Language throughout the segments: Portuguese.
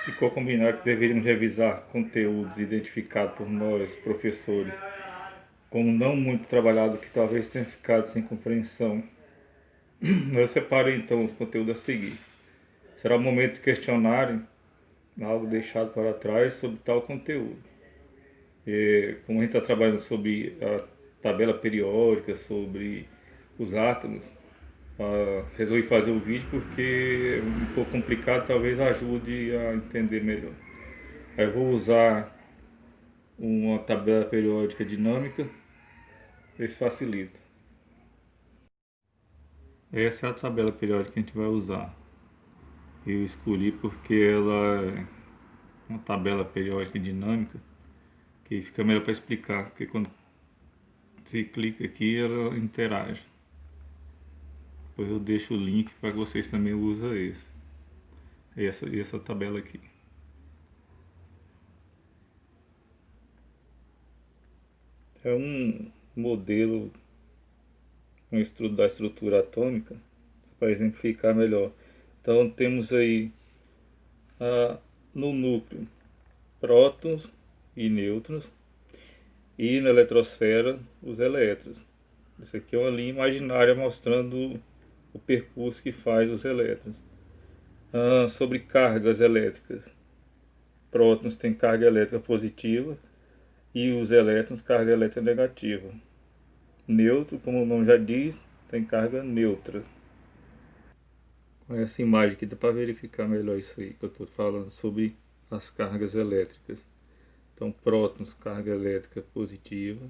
ficou combinado que deveríamos revisar conteúdos identificados por nós, professores, como não muito trabalhado, que talvez tenha ficado sem compreensão. Eu separei então os conteúdos a seguir. Será o momento de questionarem algo deixado para trás sobre tal conteúdo. Como a gente está trabalhando sobre a tabela periódica, sobre os átomos, resolvi fazer o vídeo porque é um pouco complicado, talvez ajude a entender melhor. Aí eu vou usar uma tabela periódica dinâmica, isso facilita. Essa é a tabela periódica que a gente vai usar. Eu escolhi porque ela é uma tabela periódica dinâmica que fica melhor para explicar, porque quando você clica aqui ela interage. Depois eu deixo o link para que vocês também usem essa tabela aqui. É um modelo um estudo da estrutura atômica para exemplificar melhor. Então temos aí no núcleo prótons e nêutrons e na eletrosfera os elétrons. Isso aqui é uma linha imaginária mostrando o percurso que faz os elétrons. Sobre cargas elétricas. Prótons têm carga elétrica positiva e os elétrons carga elétrica negativa. Nêutron, como o nome já diz, tem carga neutra. Com essa imagem aqui dá para verificar melhor isso aí que eu estou falando sobre as cargas elétricas. Então, prótons, carga elétrica positiva,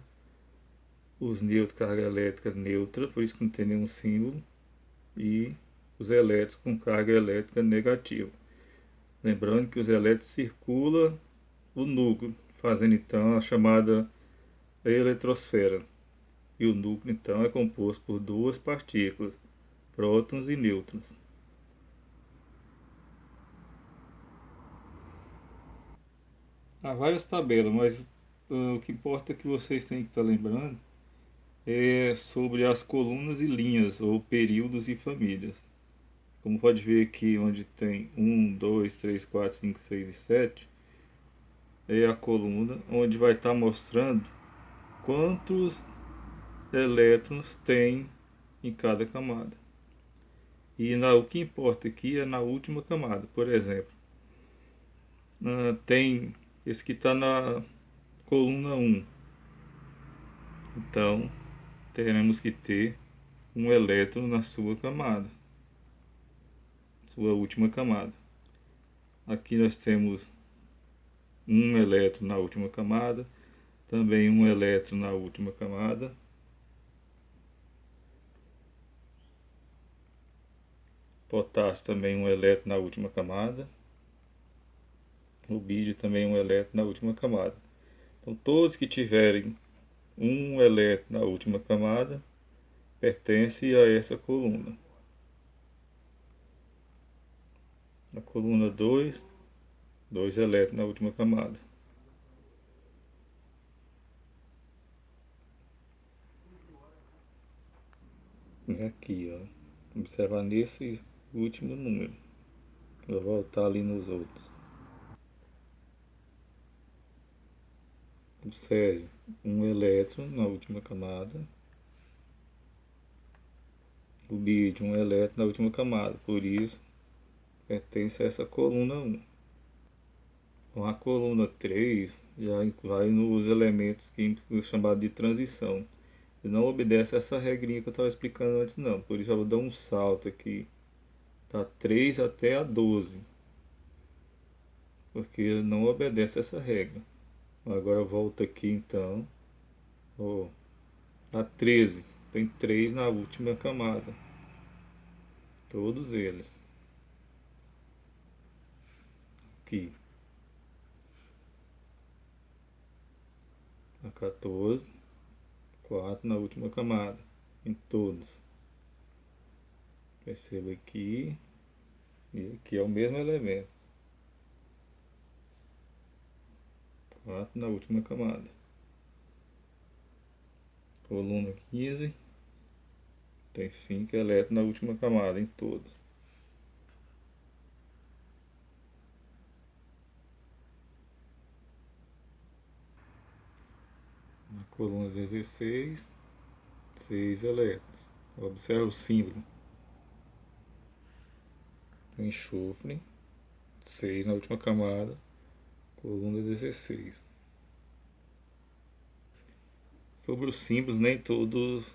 os nêutrons, carga elétrica neutra, por isso que não tem nenhum símbolo, e os elétrons com carga elétrica negativa. Lembrando que os elétrons circulam o núcleo, fazendo então a chamada eletrosfera. E o núcleo então é composto por duas partículas, prótons e nêutrons. Há várias tabelas, mas o que importa é que vocês têm que estar lembrando é sobre as colunas e linhas, ou períodos e famílias. Como pode ver aqui onde tem 1, 2, 3, 4, 5, 6 e 7, é a coluna onde vai estar mostrando quantos elétrons tem em cada camada. E o que importa aqui é na última camada. Por exemplo, tem esse que está na coluna 1. Então, teremos que ter um elétron na sua camada, sua última camada. Aqui nós temos um elétron na última camada, também um elétron na última camada. Potássio também um elétron na última camada. Rubídio também um elétron na última camada. Então todos que tiverem um elétron na última camada pertencem a essa coluna. Na coluna 2, dois elétrons na última camada. E aqui, ó, observar nesse último número. Vou voltar ali nos outros. Observe um elétron na última camada. O bídio, um elétron na última camada. Por isso, pertence a essa coluna 1. Com a coluna 3, já vai nos elementos químicos chamados de transição. E não obedece a essa regrinha que eu estava explicando antes não. Por isso eu vou dar um salto aqui. Tá 3 até a 12. Porque não obedece a essa regra. Agora eu volto aqui então. A 13. Tem 3 na última camada. Todos eles. Aqui. A 14. 4 na última camada. Em todos. Perceba aqui. E aqui é o mesmo elemento. 4 na última camada. Coluna 15. Tem 5 elétrons na última camada, em todos. Coluna 16, 6 elétrons. Observe o símbolo. Enxofre, 6 na última camada, coluna 16. Sobre os símbolos, nem todos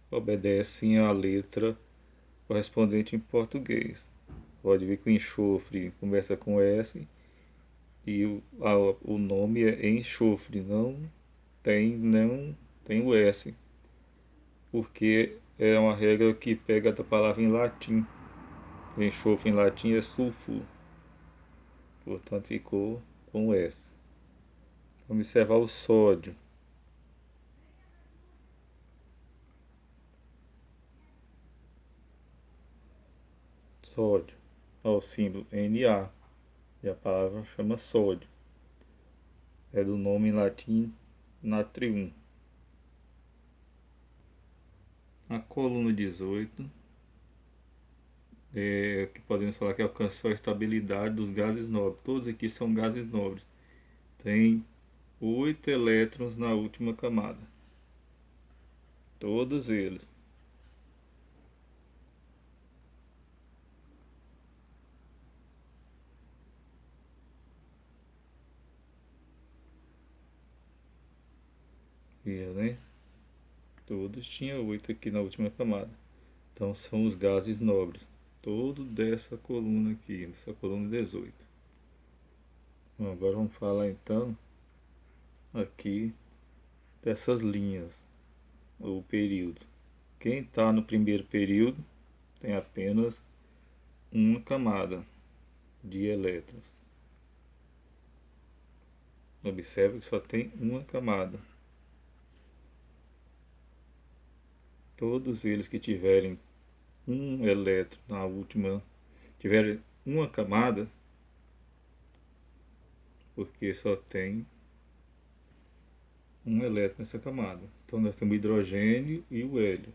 obedecem à letra correspondente em português. Pode ver que o enxofre começa com S e o nome é enxofre, não tem o S, porque é uma regra que pega da palavra em latim. O enxofre em latim é sulfuro, portanto ficou com S. Vamos observar o sódio. Sódio, ó, o símbolo Na, e a palavra chama sódio. É do nome em latim natrium. A coluna 18 é que podemos falar que alcançou a estabilidade dos gases nobres. Todos aqui são gases nobres. Tem 8 elétrons na última camada. Todos eles. Viu, né? Todos tinham 8 aqui na última camada. Então são os gases nobres. Todo dessa coluna aqui, dessa coluna 18. Bom, agora vamos falar então aqui dessas linhas, o período. Quem está no primeiro período tem apenas uma camada de elétrons. Observe que só tem uma camada. Todos eles que tiverem um elétron na última, tiverem uma camada, porque só tem um elétron nessa camada. Então nós temos o hidrogênio e o hélio.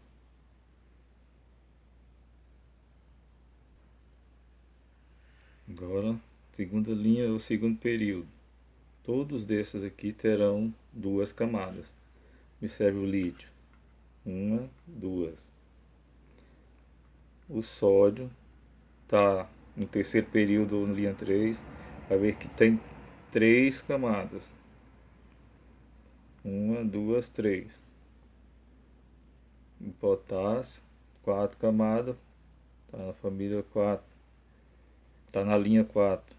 Agora, segunda linha é o segundo período. Todos desses aqui terão duas camadas. Observe o lítio. Uma, duas. O sódio está no terceiro período ou na linha 3. Vai ver que tem três camadas. Uma, duas, três. O potássio, quatro camadas. Está na família 4. Está na linha 4.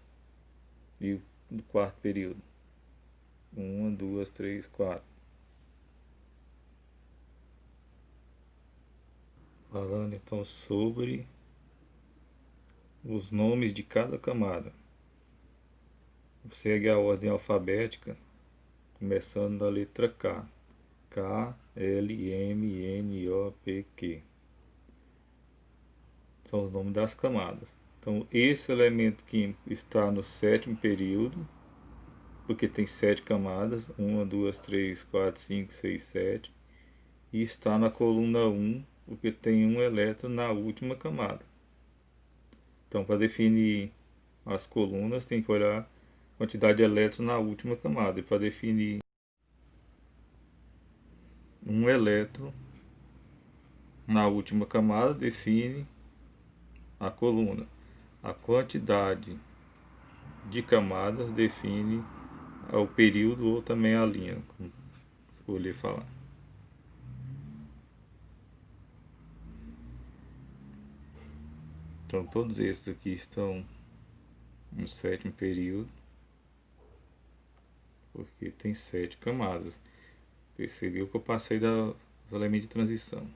E no quarto período. Uma, duas, três, quatro. Falando então sobre os nomes de cada camada. Segue a ordem alfabética, começando da letra K. K, L, M, N, O, P, Q. São os nomes das camadas. Então, esse elemento químico está no sétimo período, porque tem 7 camadas, 1, 2, 3, 4, 5, 6, 7. E está na coluna 1, porque tem um elétron na última camada. Então, para definir as colunas, tem que olhar a quantidade de elétrons na última camada. E para definir um elétron na última camada, define a coluna. A quantidade de camadas define o período ou também a linha, como escolher falar. Então todos esses aqui estão no sétimo período, porque tem 7 camadas. Percebeu que eu passei dos elementos de transição.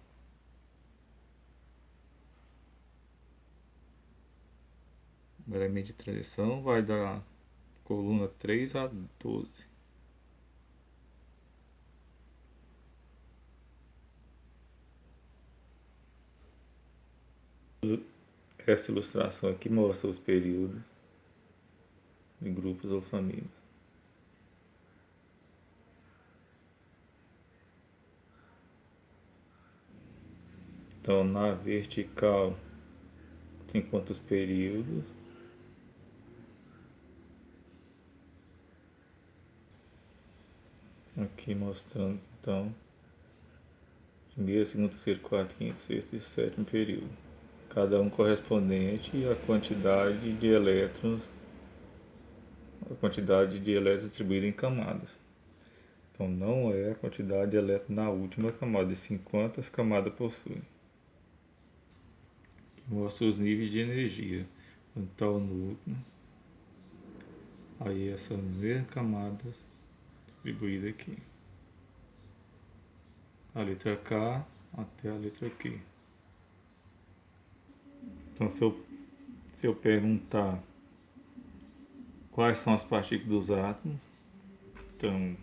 O elemento de transição vai da coluna 3 a 12. Essa ilustração aqui mostra os períodos de grupos ou famílias. Então, na vertical, tem quantos períodos? Aqui mostrando então primeiro, segundo, terceiro, quarto, quinto, sexto e sétimo período. Cada um correspondente à quantidade de elétrons distribuída em camadas. Então não é a quantidade de elétrons na última camada, e sim quantas camadas possui. Mostra os níveis de energia. Então o núcleo, aí essas mesmas camadas distribuídas aqui. A letra K até a letra Q. Então se eu perguntar quais são as partículas dos átomos, então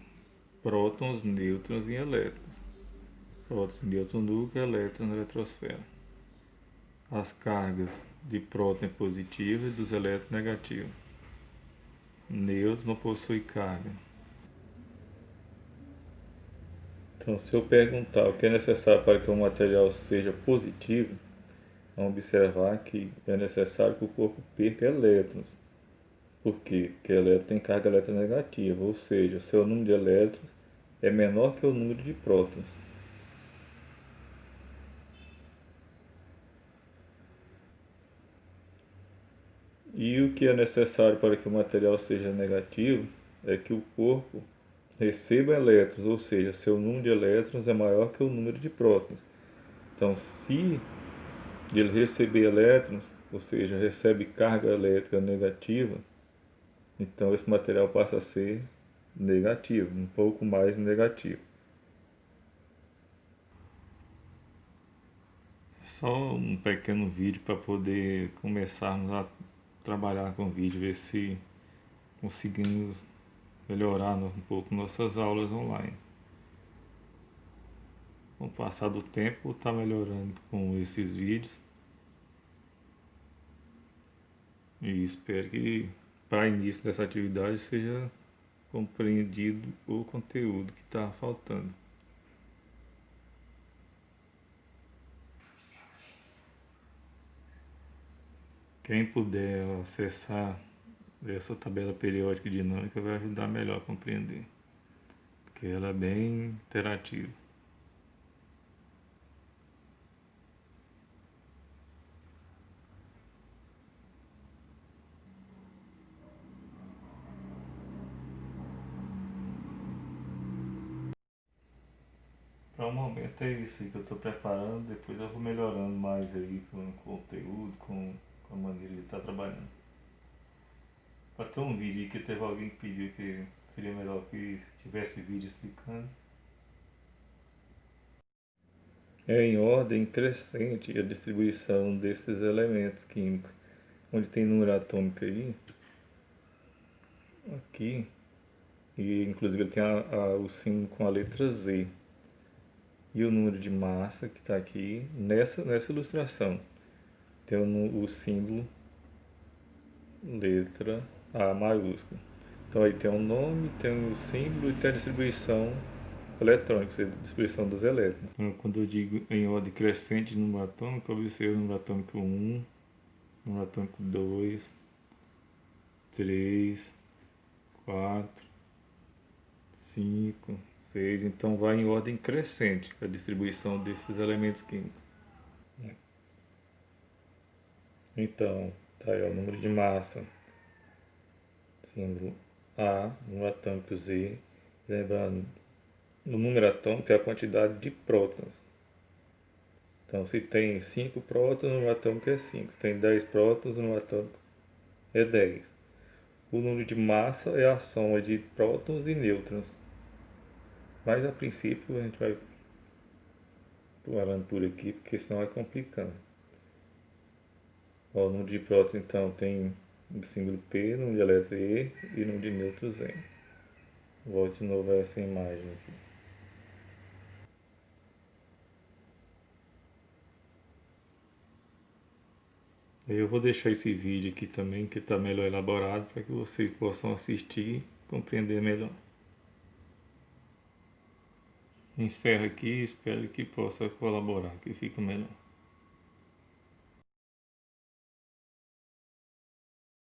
prótons, nêutrons e elétrons. Prótons, nêutrons, núcleo, elétrons, eletrosfera. As cargas de próton é positiva e dos elétrons negativa. Nêutron não possui carga. Então, se eu perguntar o que é necessário para que o material seja positivo, vamos observar que é necessário que o corpo perca elétrons. Por quê? Porque elétron tem carga eletronegativa, ou seja, seu número de elétrons é menor que o número de prótons. E o que é necessário para que o material seja negativo é que o corpo receba elétrons, ou seja, seu número de elétrons é maior que o número de prótons. Então, se ele receber elétrons, ou seja, recebe carga elétrica negativa, então esse material passa a ser negativo, um pouco mais negativo. Só um pequeno vídeo para poder começarmos a trabalhar com vídeo, ver se conseguimos melhorar um pouco nossas aulas online. Com o passar do tempo, está melhorando com esses vídeos. E espero que para início dessa atividade seja compreendido o conteúdo que está faltando. Quem puder acessar essa tabela periódica e dinâmica vai ajudar melhor a compreender, porque ela é bem interativa. Para o momento é isso aí que eu estou preparando, depois eu vou melhorando mais aí com o conteúdo, com a maneira de estar trabalhando. Para ter um vídeo aí que teve alguém que pediu que seria melhor que tivesse vídeo explicando. É em ordem crescente a distribuição desses elementos químicos. Onde tem número atômico aí, aqui, e inclusive ele tem o símbolo com a letra Z. E o número de massa que está aqui nessa ilustração. Tem o símbolo letra A maiúsculo. Então aí tem o nome, tem o símbolo e tem a distribuição eletrônica, a distribuição dos elétrons. Então, quando eu digo em ordem crescente de número atômico, eu observo o número atômico 1, número atômico 2, 3, 4, 5, 6. Então vai em ordem crescente a distribuição desses elementos químicos. Então, tá aí o número de massa, símbolo A, número atômico Z. Lembrando, o número atômico é a quantidade de prótons. Então, se tem 5 prótons, o número atômico é 5. Se tem 10 prótons, o número atômico é 10. O número de massa é a soma de prótons e nêutrons. Mas a princípio a gente vai parando por aqui, porque senão vai complicando. Ó, o número de prótons então tem o símbolo P, número de elétrons E e número de nêutrons N. Volte de novo a essa imagem aqui. Eu vou deixar esse vídeo aqui também, que está melhor elaborado, para que vocês possam assistir e compreender melhor. Encerro aqui e espero que possa colaborar, que fique melhor.